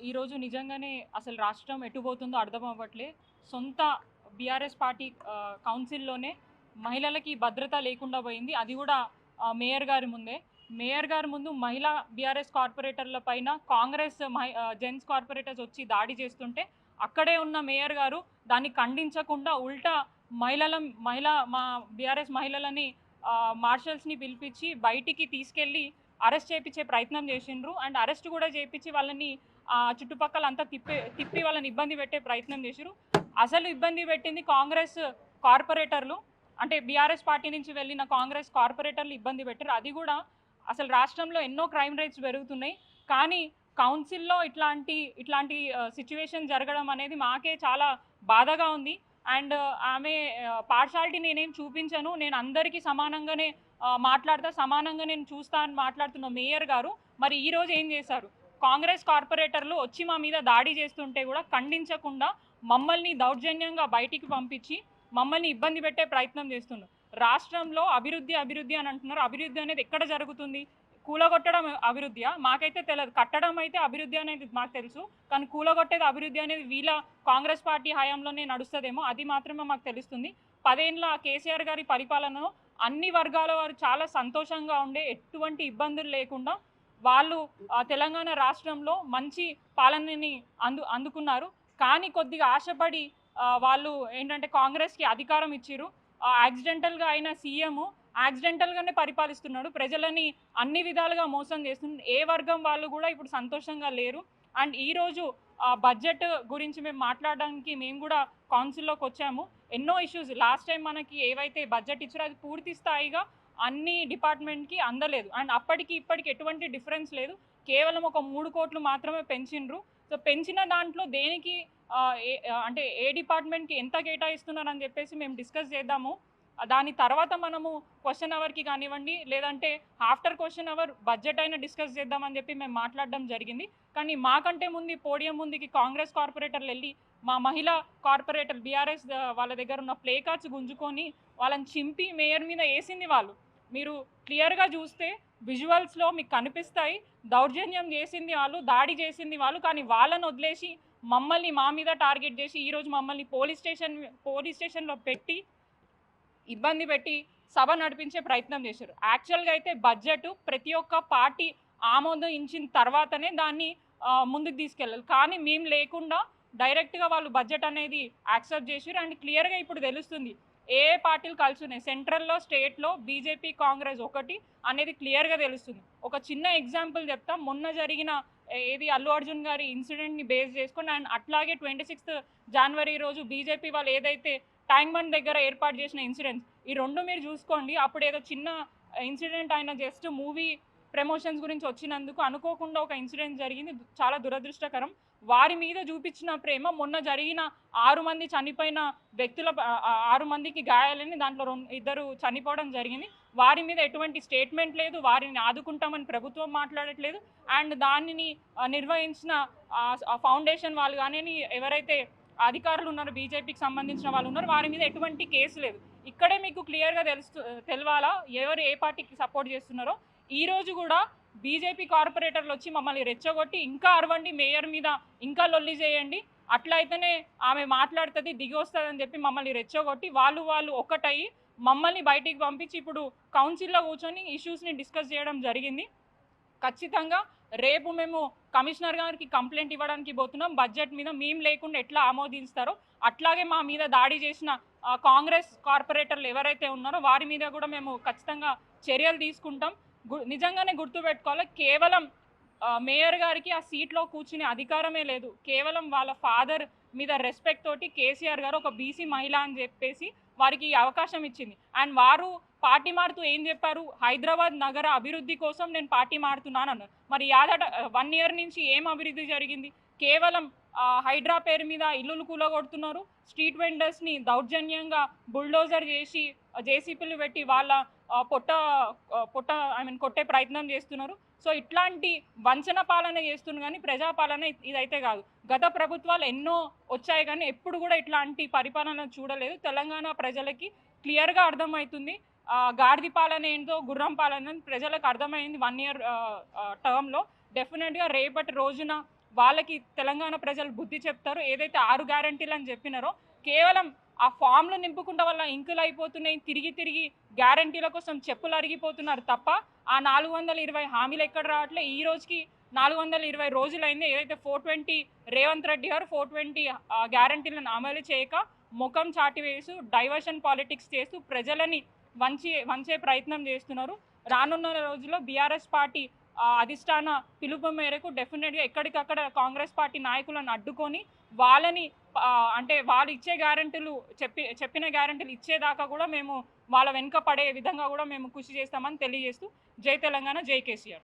ఈరోజు నిజంగానే అసలు రాష్ట్రం ఎటు పోతుందో అర్థం అవ్వట్లే. సొంత బీఆర్ఎస్ పార్టీ కౌన్సిల్‌లోనే మహిళలకి భద్రత లేకుండా పోయింది. అది కూడా మేయర్ గారి ముందే. మేయర్ గారి ముందు మహిళా బీఆర్ఎస్ కార్పొరేటర్ల పైన కాంగ్రెస్ జెంట్స్ కార్పొరేటర్స్ వచ్చి దాడి చేస్తుంటే అక్కడే ఉన్న మేయర్ గారు దాన్ని ఖండించకుండా ఉల్టా మా బీఆర్ఎస్ మహిళలని మార్షల్స్‌ని పిలిపించి బయటికి తీసుకెళ్ళి అరెస్ట్ చేపించే ప్రయత్నం చేసిండ్రు. అండ్ అరెస్ట్ కూడా చేపించి వాళ్ళని చుట్టుపక్కల అంతా తిప్పి వాళ్ళని ఇబ్బంది పెట్టే ప్రయత్నం చేసిర్రు. అసలు ఇబ్బంది పెట్టింది కాంగ్రెస్ కార్పొరేటర్లు. అంటే బీఆర్ఎస్ పార్టీ నుంచి వెళ్ళిన కాంగ్రెస్ కార్పొరేటర్లు ఇబ్బంది పెట్టారు. అది కూడా అసలు రాష్ట్రంలో ఎన్నో క్రైమ్ రేట్స్ పెరుగుతున్నాయి. కానీ కౌన్సిల్లో ఇట్లాంటి సిచ్యువేషన్ జరగడం అనేది మాకే చాలా బాధగా ఉంది. అండ్ ఆమె పార్షాలిటీ నేనేం చూపించను, నేను అందరికీ సమానంగానే మాట్లాడతా, సమానంగా నేను చూస్తా అని మాట్లాడుతున్న మేయర్ గారు మరి ఈరోజు ఏం చేశారు? కాంగ్రెస్ కార్పొరేటర్లు వచ్చి మా మీద దాడి చేస్తుంటే కూడా ఖండించకుండా మమ్మల్ని దౌర్జన్యంగా బయటికి పంపించి మమ్మల్ని ఇబ్బంది పెట్టే ప్రయత్నం చేస్తున్నారు. రాష్ట్రంలో అభివృద్ధి అని అంటున్నారు. అభివృద్ధి అనేది ఎక్కడ జరుగుతుంది? కూలగొట్టడం అభివృద్ధియా? మాకైతే తెలియదు. కట్టడం అయితే అభివృద్ధి అనేది మాకు తెలుసు. కానీ కూలగొట్టేది అభివృద్ధి అనేది వీళ్ళ కాంగ్రెస్ పార్టీ హయాంలోనే నడుస్తుందేమో, అది మాత్రమే మాకు తెలుస్తుంది. 10 ఏళ్ల కేసీఆర్ గారి పరిపాలనలో అన్ని వర్గాల వారు చాలా సంతోషంగా ఉండే, ఎటువంటి ఇబ్బందులు లేకుండా వాళ్ళు తెలంగాణ రాష్ట్రంలో మంచి పాలనని అందుకున్నారు. కానీ కొద్దిగా ఆశపడి వాళ్ళు ఏంటంటే కాంగ్రెస్కి అధికారం ఇచ్చిర్రు. యాక్సిడెంటల్గా అయిన సీఎం యాక్సిడెంటల్గానే పరిపాలిస్తున్నాడు. ప్రజలని అన్ని విధాలుగా మోసం చేస్తున్నాడు. ఏ వర్గం వాళ్ళు కూడా ఇప్పుడు సంతోషంగా లేరు. అండ్ ఈరోజు బడ్జెట్ గురించి మేము మాట్లాడడానికి మేము కూడా కౌన్సిల్లోకి వచ్చాము. ఎన్నో ఇష్యూస్ లాస్ట్ టైం మనకి ఏవైతే బడ్జెట్ ఇచ్చారో అది పూర్తి స్థాయిగా అన్ని డిపార్ట్మెంట్కి అందలేదు. అండ్ అప్పటికి ఇప్పటికి ఎటువంటి డిఫరెన్స్ లేదు. కేవలం ఒక 3 కోట్లు మాత్రమే పెంచిండ్రు. సో పెంచిన దాంట్లో దేనికి అంటే ఏ డిపార్ట్మెంట్కి ఎంత కేటాయిస్తున్నారని చెప్పేసి మేము డిస్కస్ చేద్దాము. దాని తర్వాత మనము క్వశ్చన్ అవర్కి కానివ్వండి, లేదంటే ఆఫ్టర్ క్వశ్చన్ అవర్ బడ్జెట్ అయినా డిస్కస్ చేద్దామని చెప్పి మేము మాట్లాడడం జరిగింది. కానీ మాకంటే ముందు పోడియం ముందుకి కాంగ్రెస్ కార్పొరేటర్లు వెళ్ళి మా మహిళా కార్పొరేటర్ బీఆర్ఎస్ వాళ్ళ దగ్గర ఉన్న ప్లే కార్డ్స్ గుంజుకొని వాళ్ళని చింపి మేయర్ మీద వేసింది వాళ్ళు. మీరు క్లియర్గా చూస్తే విజువల్స్లో మీకు కనిపిస్తాయి. దౌర్జన్యం చేసింది వాళ్ళు, దాడి చేసింది వాళ్ళు. కానీ వాళ్ళని వదిలేసి మమ్మల్ని మా మీద టార్గెట్ చేసి ఈరోజు మమ్మల్ని పోలీస్ స్టేషన్లో పెట్టి ఇబ్బంది పెట్టి సభ నడిపించే ప్రయత్నం చేశారు. యాక్చువల్గా అయితే బడ్జెట్ ప్రతి ఒక్క పార్టీ ఆమోదించిన తర్వాతనే దాన్ని ముందుకు తీసుకెళ్ళాలి. కానీ మేము లేకుండా డైరెక్ట్గా వాళ్ళు బడ్జెట్ అనేది యాక్సెప్ట్ చేశారు. అండ్ క్లియర్గా ఇప్పుడు తెలుస్తుంది ఏ పార్టీలు కలిసి ఉన్నాయి. సెంట్రల్లో స్టేట్లో బీజేపీ కాంగ్రెస్ ఒకటి అనేది క్లియర్గా తెలుస్తుంది. ఒక చిన్న ఎగ్జాంపుల్ చెప్తాం. మొన్న జరిగిన అల్లు అర్జున్ గారి ఇన్సిడెంట్ని బేస్ చేసుకొని అండ్ అట్లాగే 26 జనవరి రోజు బీజేపీ వాళ్ళు ఏదైతే ట్యాంక్ బండ్ దగ్గర ఏర్పాటు చేసిన ఇన్సిడెంట్స్, ఈ రెండు మీరు చూసుకోండి. అప్పుడు ఏదో చిన్న ఇన్సిడెంట్ అయినా జస్ట్ మూవీ ప్రమోషన్స్ గురించి వచ్చినందుకు అనుకోకుండా ఒక ఇన్సిడెంట్ జరిగింది. చాలా దురదృష్టకరం. వారి మీద చూపించిన ప్రేమ మొన్న జరిగిన 6 మంది చనిపోయిన వ్యక్తుల 6 మందికి గాయాలని, దాంట్లో 2 చనిపోవడం జరిగింది. వారి మీద ఎటువంటి స్టేట్మెంట్ లేదు. వారిని ఆదుకుంటామని ప్రభుత్వం మాట్లాడట్లేదు. అండ్ దానిని నిర్వహించిన ఫౌండేషన్ వాళ్ళు కానీ ఎవరైతే అధికారులు ఉన్నారు, బీజేపీకి సంబంధించిన వాళ్ళు ఉన్నారు, వారి మీద ఎటువంటి కేసు లేదు. ఇక్కడే మీకు క్లియర్గా తెలవాలా ఎవరు ఏ పార్టీకి సపోర్ట్ చేస్తున్నారో. ఈరోజు కూడా బీజేపీ కార్పొరేటర్లు వచ్చి మమ్మల్ని రెచ్చగొట్టి ఇంకా అరవండి, మేయర్ మీద ఇంకా లొల్లి చేయండి, అట్లయితేనే ఆమె మాట్లాడుతుంది, దిగి వస్తుందని చెప్పి మమ్మల్ని రెచ్చగొట్టి వాళ్ళు ఒక్కటయ్యి మమ్మల్ని బయటికి పంపించి ఇప్పుడు కౌన్సిల్లో కూర్చొని ఇష్యూస్ని డిస్కస్ చేయడం జరిగింది. ఖచ్చితంగా రేపు మేము కమిషనర్ గారికి కంప్లైంట్ ఇవ్వడానికి పోతున్నాం. బడ్జెట్ మీద మేము లేకుండా ఎట్లా ఆమోదిస్తారో అట్లాగే మా మీద దాడి చేసిన కాంగ్రెస్ కార్పొరేటర్లు ఎవరైతే ఉన్నారో వారి మీద కూడా మేము ఖచ్చితంగా చర్యలు తీసుకుంటాం. నిజంగానే గుర్తుపెట్టుకోవాలి, కేవలం మేయర్ గారికి ఆ సీట్లో కూర్చునే అధికారమే లేదు. కేవలం వాళ్ళ ఫాదర్ మీద రెస్పెక్ట్ తోటి కేసీఆర్ గారు ఒక బీసీ మహిళ అని చెప్పేసి వారికి అవకాశం ఇచ్చింది. అండ్ వారు పార్టీ మారుతూ ఏం చెప్పారు? హైదరాబాద్ నగర అభివృద్ధి కోసం నేను పార్టీ మారుతున్నాను అన్నారు. మరి 1 ఇయర్ నుంచి ఏం అభివృద్ధి జరిగింది? కేవలం హైడ్రా పేరు మీద ఇల్లులు కూలగొడుతున్నారు. స్ట్రీట్ వెండర్స్ని దౌర్జన్యంగా బుల్డోజర్ చేసి జేసీపీలు పెట్టి వాళ్ళ కొట్టే ప్రయత్నం చేస్తున్నారు. సో ఇట్లాంటి వంచన పాలన చేస్తున్నారు. కానీ ప్రజాపాలన ఇదైతే కాదు. గత ప్రభుత్వాలు ఎన్నో వచ్చాయి కానీ ఎప్పుడు కూడా ఇట్లాంటి పరిపాలన చూడలేదు. తెలంగాణ ప్రజలకి క్లియర్గా అర్థమవుతుంది గాడిది పాలన ఏంటో, గుర్రం పాలన ప్రజలకు అర్థమైంది 1 ఇయర్ టర్మ్లో. డెఫినెట్గా రేపటి రోజున వాళ్ళకి తెలంగాణ ప్రజలు బుద్ధి చెప్తారు. ఏదైతే 6 గ్యారంటీలు అని చెప్పినారో కేవలం ఆ ఫామ్లు నింపుకుంటే వల్ల ఇంకులు అయిపోతున్నాయి, తిరిగి తిరిగి గ్యారంటీల కోసం చెప్పులు అరిగిపోతున్నారు తప్ప ఆ 420 హామీలు ఎక్కడ రావట్లే. ఈ రోజుకి 420 రోజులైంది. ఏదైతే 420 రేవంత్ రెడ్డి గారు 420 గ్యారంటీలను అమలు చేయక ముఖం చాటివేస్తూ డైవర్షన్ పాలిటిక్స్ చేస్తూ ప్రజలని వంచే ప్రయత్నం చేస్తున్నారు. రానున్న రోజుల్లో బీఆర్ఎస్ పార్టీ అధిష్టాన పిలుపు మేరకు డెఫినెట్గా ఎక్కడికక్కడ కాంగ్రెస్ పార్టీ నాయకులను అడ్డుకొని వాళ్ళని అంటే వాళ్ళు ఇచ్చే గ్యారెంటీలు చెప్పిన గ్యారెంటీలు ఇచ్చేదాకా కూడా మేము వాళ్ళ వెనుక పడే విధంగా కూడా మేము కృషి చేస్తామని తెలియజేస్తూ జై తెలంగాణ, జై కేసీఆర్.